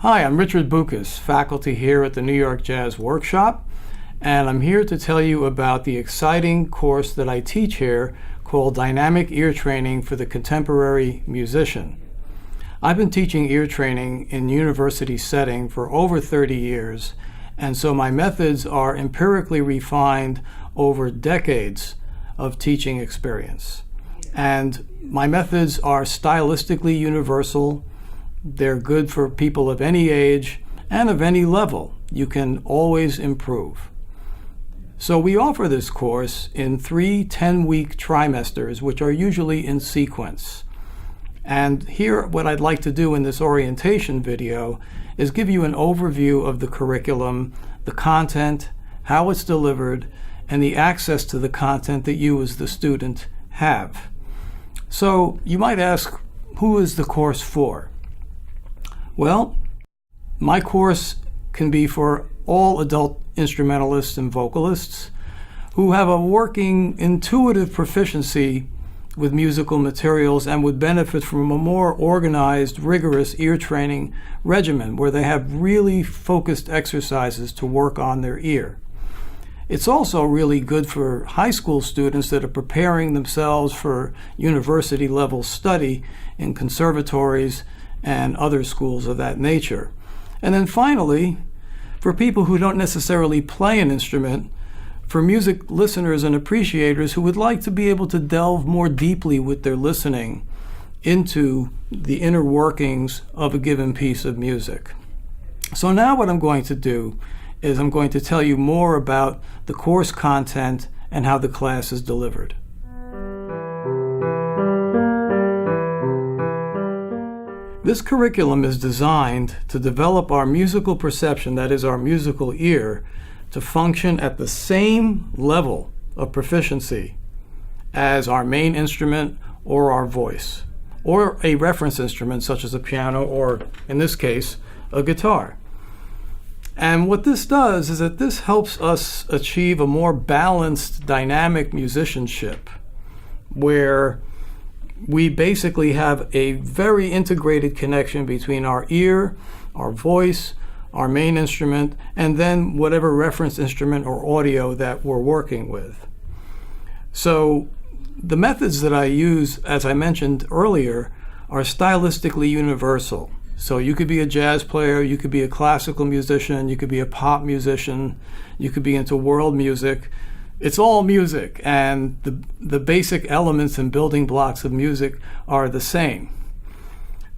Hi, I'm Richard Boukas, faculty here at the New York Jazz Workshop, and I'm here to tell you about the exciting course that I teach here called Dynamic Ear Training for the Contemporary Musician. I've been teaching ear training in university setting for over 30 years, and so my methods are empirically refined over decades of teaching experience. And my methods are stylistically universal. They're good for people of any age and of any level. You can always improve. So we offer this course in 3 10-week trimesters, which are usually in sequence. And here, what I'd like to do in this orientation video is give you an overview of the curriculum, the content, how it's delivered, and the access to the content that you as the student have. So you might ask, who is the course for? Well, my course can be for all adult instrumentalists and vocalists who have a working intuitive proficiency with musical materials and would benefit from a more organized, rigorous ear training regimen where they have really focused exercises to work on their ear. It's also really good for high school students that are preparing themselves for university level study in conservatories and other schools of that nature. And then finally, for people who don't necessarily play an instrument, for music listeners and appreciators who would like to be able to delve more deeply with their listening into the inner workings of a given piece of music. So now what I'm going to do is I'm going to tell you more about the course content and how the class is delivered. This curriculum is designed to develop our musical perception, that is our musical ear, to function at the same level of proficiency as our main instrument or our voice, or a reference instrument such as a piano or, in this case, a guitar. And what this does is that this helps us achieve a more balanced, dynamic musicianship, where we basically have a very integrated connection between our ear, our voice, our main instrument, and then whatever reference instrument or audio that we're working with. So the methods that I use, as I mentioned earlier, are stylistically universal. So you could be a jazz player, you could be a classical musician, you could be a pop musician, you could be into world music. It's all music, and the basic elements and building blocks of music are the same.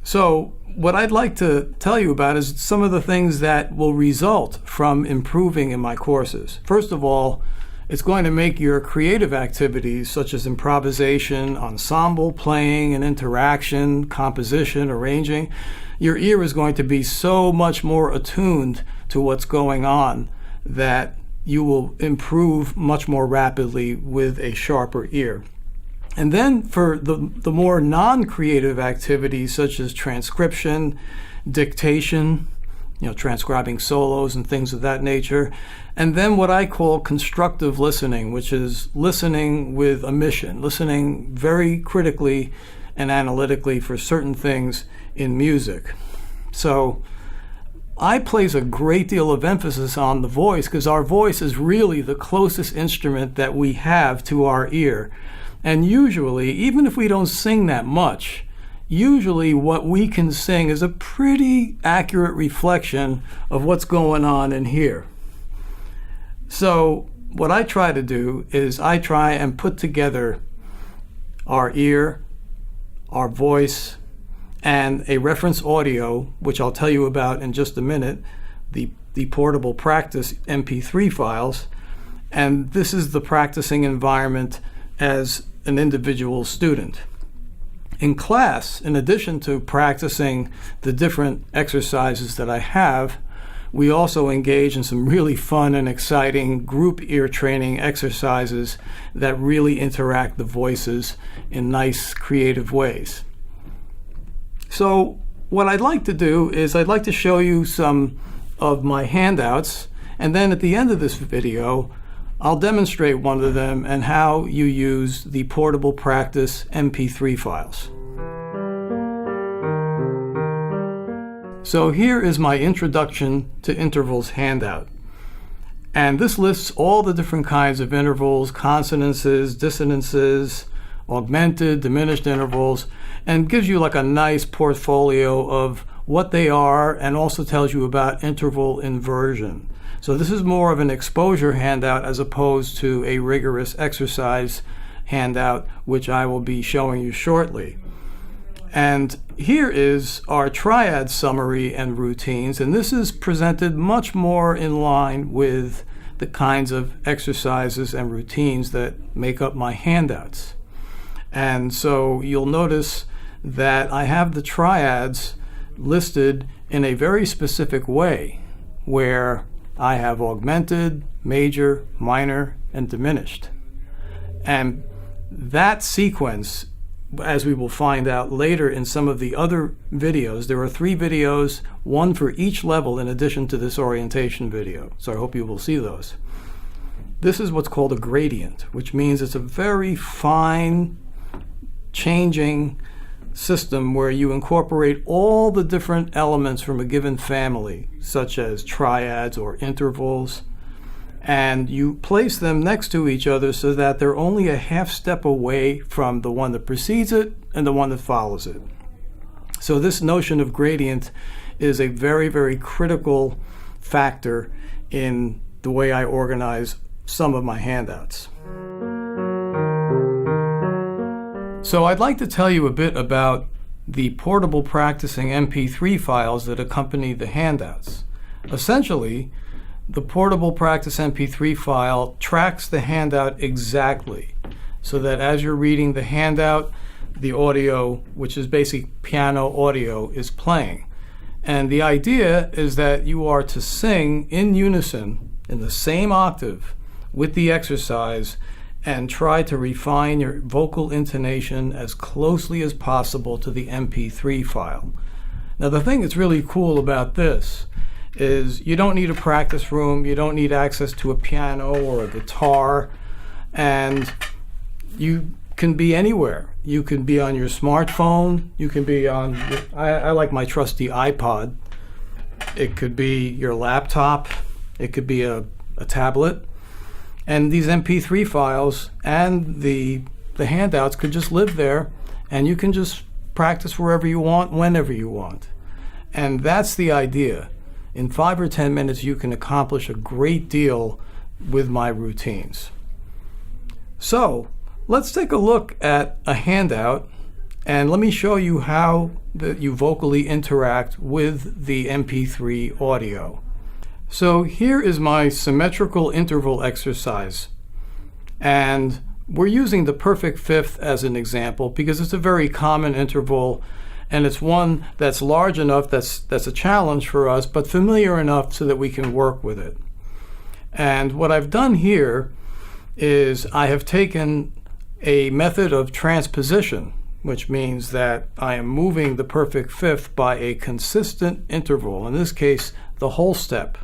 So what I'd like to tell you about is some of the things that will result from improving in my courses. First of all, it's going to make your creative activities such as improvisation, ensemble playing and interaction, composition, arranging, your ear is going to be so much more attuned to what's going on that you will improve much more rapidly with a sharper ear. And then for the more non-creative activities such as transcription, dictation, transcribing solos and things of that nature, and then what I call constructive listening, which is listening with a mission, listening very critically and analytically for certain things in music. So I place a great deal of emphasis on the voice because our voice is really the closest instrument that we have to our ear. And usually, even if we don't sing that much, usually what we can sing is a pretty accurate reflection of what's going on in here. So what I try to do is I try and put together our ear, our voice, and a reference audio, which I'll tell you about in just a minute, the portable practice MP3 files. And this is the practicing environment as an individual student. In class, in addition to practicing the different exercises that I have, we also engage in some really fun and exciting group ear training exercises that really interact the voices in nice, creative ways. So what I'd like to do is I'd like to show you some of my handouts, and then at the end of this video, I'll demonstrate one of them and how you use the portable practice MP3 files. So here is my Introduction to Intervals handout. And this lists all the different kinds of intervals, consonances, dissonances, augmented, diminished intervals, and gives you like a nice portfolio of what they are, and also tells you about interval inversion. So this is more of an exposure handout as opposed to a rigorous exercise handout, which I will be showing you shortly. And here is our triad summary and routines, and this is presented much more in line with the kinds of exercises and routines that make up my handouts. And so you'll notice that I have the triads listed in a very specific way, where I have augmented, major, minor, and diminished. And that sequence, as we will find out later in some of the other videos, there are 3 videos, one for each level in addition to this orientation video. So I hope you will see those. This is what's called a gradient, which means it's a very fine changing system where you incorporate all the different elements from a given family, such as triads or intervals, and you place them next to each other so that they're only a half step away from the one that precedes it and the one that follows it. So this notion of gradient is a very, very critical factor in the way I organize some of my handouts. So I'd like to tell you a bit about the portable practicing MP3 files that accompany the handouts. Essentially, the portable practice MP3 file tracks the handout exactly, so that as you're reading the handout, the audio, which is basic piano audio, is playing. And the idea is that you are to sing in unison, in the same octave, with the exercise, and try to refine your vocal intonation as closely as possible to the MP3 file. Now, the thing that's really cool about this is you don't need a practice room, you don't need access to a piano or a guitar, and you can be anywhere. You can be on your smartphone, you can be on, I like my trusty iPod. It could be your laptop, it could be a tablet, and these MP3 files and the handouts could just live there, and you can just practice wherever you want, whenever you want. And that's the idea. In 5 or 10 minutes, you can accomplish a great deal with my routines. So let's take a look at a handout, and let me show you how you vocally interact with the MP3 audio. So here is my symmetrical interval exercise, and we're using the perfect fifth as an example because it's a very common interval, and it's one that's large enough that's a challenge for us, but familiar enough so that we can work with it. And what I've done here is I have taken a method of transposition, which means that I am moving the perfect fifth by a consistent interval, in this case, the whole step.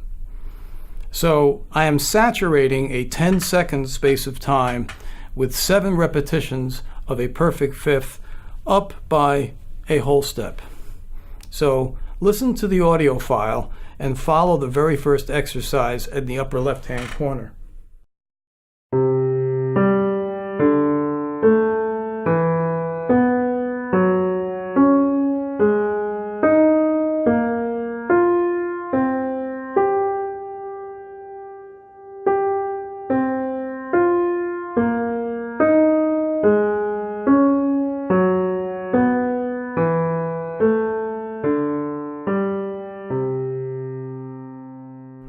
So I am saturating a 10-second space of time with 7 repetitions of a perfect fifth up by a whole step. So listen to the audio file and follow the very first exercise in the upper left-hand corner.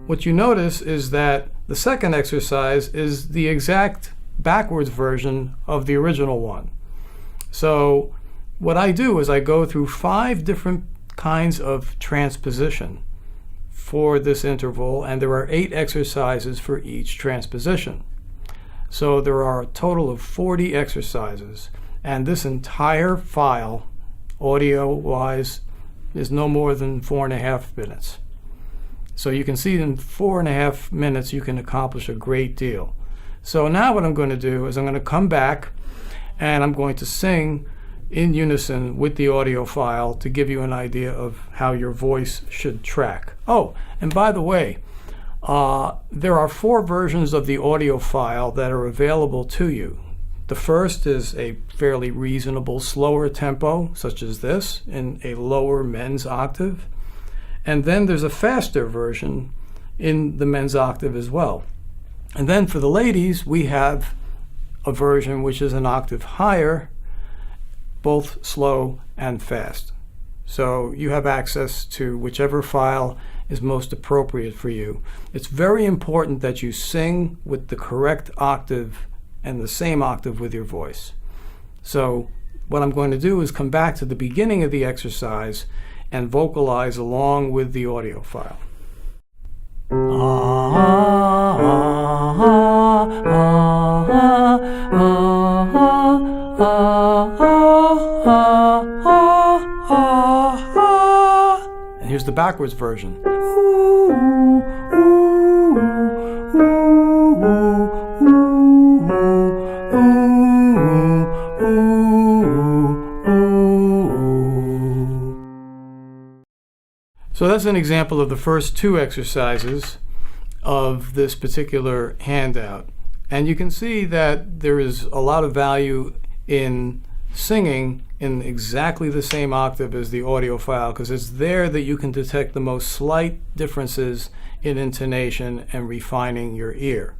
What you notice is that the second exercise is the exact backwards version of the original one. So what I do is I go through 5 different kinds of transposition for this interval, and there are 8 exercises for each transposition. So there are a total of 40 exercises, and this entire file, audio-wise, is no more than 4.5 minutes. So you can see in 4.5 minutes you can accomplish a great deal. So now what I'm going to do is I'm going to come back and I'm going to sing in unison with the audio file to give you an idea of how your voice should track. Oh, and by the way, there are 4 versions of the audio file that are available to you. The first is a fairly reasonable, slower tempo, such as this, in a lower men's octave. And then there's a faster version in the men's octave as well. And then for the ladies, we have a version which is an octave higher, both slow and fast. So you have access to whichever file is most appropriate for you. It's very important that you sing with the correct octave and the same octave with your voice. So what I'm going to do is come back to the beginning of the exercise and vocalize along with the audio file. And here's the backwards version. So that's an example of the first 2 exercises of this particular handout. And you can see that there is a lot of value in singing in exactly the same octave as the audio file, because it's there that you can detect the most slight differences in intonation and refining your ear.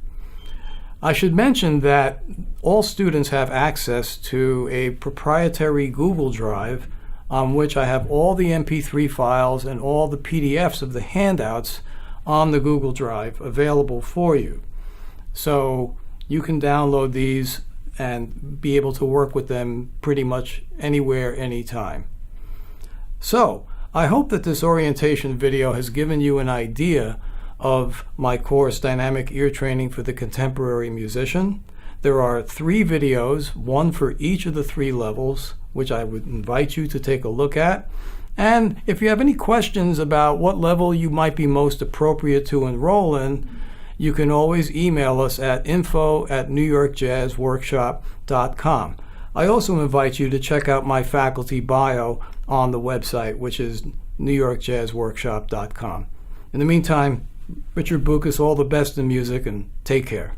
I should mention that all students have access to a proprietary Google Drive on which I have all the MP3 files and all the PDFs of the handouts on the Google Drive available for you. So you can download these and be able to work with them pretty much anywhere, anytime. So I hope that this orientation video has given you an idea of my course, Dynamic Ear Training for the Contemporary Musician. There are 3 videos, one for each of the 3 levels, which I would invite you to take a look at. And if you have any questions about what level you might be most appropriate to enroll in, you can always email us at info@newyorkjazzworkshop.com. I also invite you to check out my faculty bio on the website, which is newyorkjazzworkshop.com. In the meantime, Richard Boukas, all the best in music, and take care.